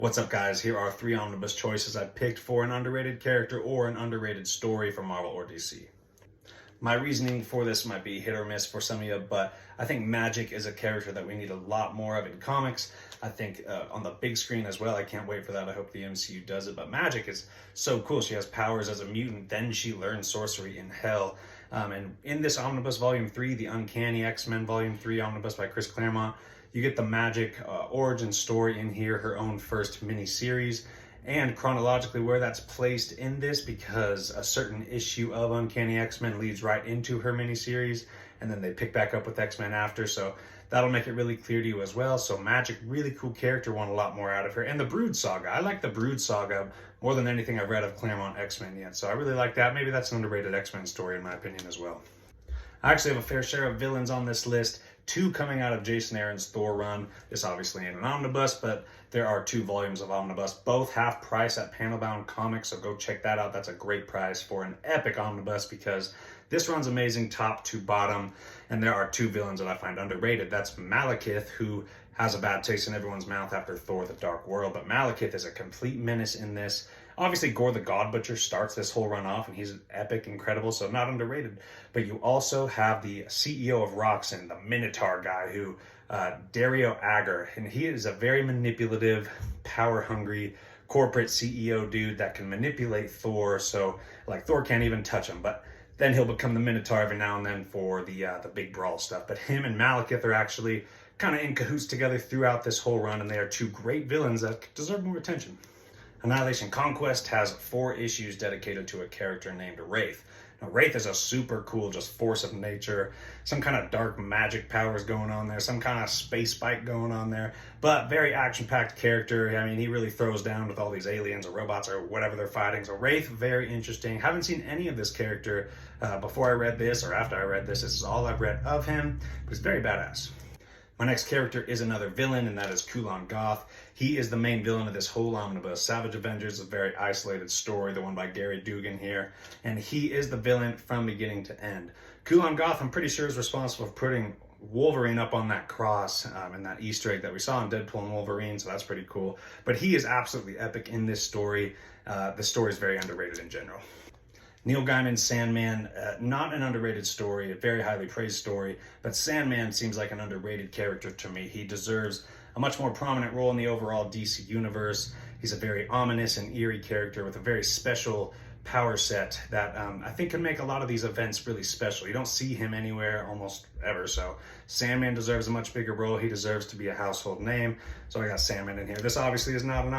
What's up, guys? Here are 3 omnibus choices I picked for an underrated character or an underrated story from Marvel or DC. My reasoning for this might be hit or miss for some of you, but I think Magik is a character that we need a lot more of in comics. I think on the big screen as well. I can't wait for that. I hope the MCU does it. But Magik is so cool. She has powers as a mutant, then she learns sorcery in hell. And in this Omnibus Volume 3, the Uncanny X-Men Volume 3 Omnibus by Chris Claremont, you get the Magik origin story in here, her own first mini-series, and chronologically where that's placed in this, because a certain issue of Uncanny X-Men leads right into her mini-series, and then they pick back up with X-Men after, so that'll make it really clear to you as well. So Magik, really cool character, want a lot more out of her. And the Brood Saga, I like the Brood Saga more than anything I've read of Claremont X-Men yet, so I really like that. Maybe that's an underrated X-Men story in my opinion as well. I actually have a fair share of villains on this list, 2 coming out of Jason Aaron's Thor run. This obviously ain't an omnibus, but there are 2 volumes of omnibus, both half price at Panelbound Comics, so go check that out. That's a great price for an epic omnibus because this run's amazing top to bottom, and there are 2 villains that I find underrated. That's Malekith, who has a bad taste in everyone's mouth after Thor: The Dark World, but Malekith is a complete menace in this. Obviously, Gore the God Butcher starts this whole run off, and he's epic, incredible, so not underrated. But you also have the CEO of Roxxon, the Minotaur guy, who Dario Agger, and he is a very manipulative, power-hungry corporate CEO dude that can manipulate Thor, so like Thor can't even touch him. But then he'll become the Minotaur every now and then for the big brawl stuff. But him and Malekith are actually kind of in cahoots together throughout this whole run, and they are 2 great villains that deserve more attention. Annihilation Conquest has 4 issues dedicated to a character named Wraith. Now, Wraith is a super cool, just force of nature, some kind of dark magic powers going on there, some kind of space fight going on there, but very action-packed character. I mean, he really throws down with all these aliens or robots or whatever they're fighting. So Wraith, very interesting. Haven't seen any of this character before I read this or after I read this. This is all I've read of him, but he's very badass. My next character is another villain, and that is Kulan Gath. He is the main villain of this whole omnibus. Savage Avengers is a very isolated story, the one by Gary Dugan here, and he is the villain from beginning to end. Kulan Gath, I'm pretty sure, is responsible for putting Wolverine up on that cross and that Easter egg that we saw in Deadpool and Wolverine, so that's pretty cool. But he is absolutely epic in this story. The story is very underrated in general. Neil Gaiman's Sandman, not an underrated story, a very highly praised story, but Sandman seems like an underrated character to me. He deserves a much more prominent role in the overall DC universe. He's a very ominous and eerie character with a very special power set that I think can make a lot of these events really special. You don't see him anywhere almost ever, so Sandman deserves a much bigger role. He deserves to be a household name, so I got Sandman in here. This obviously is not an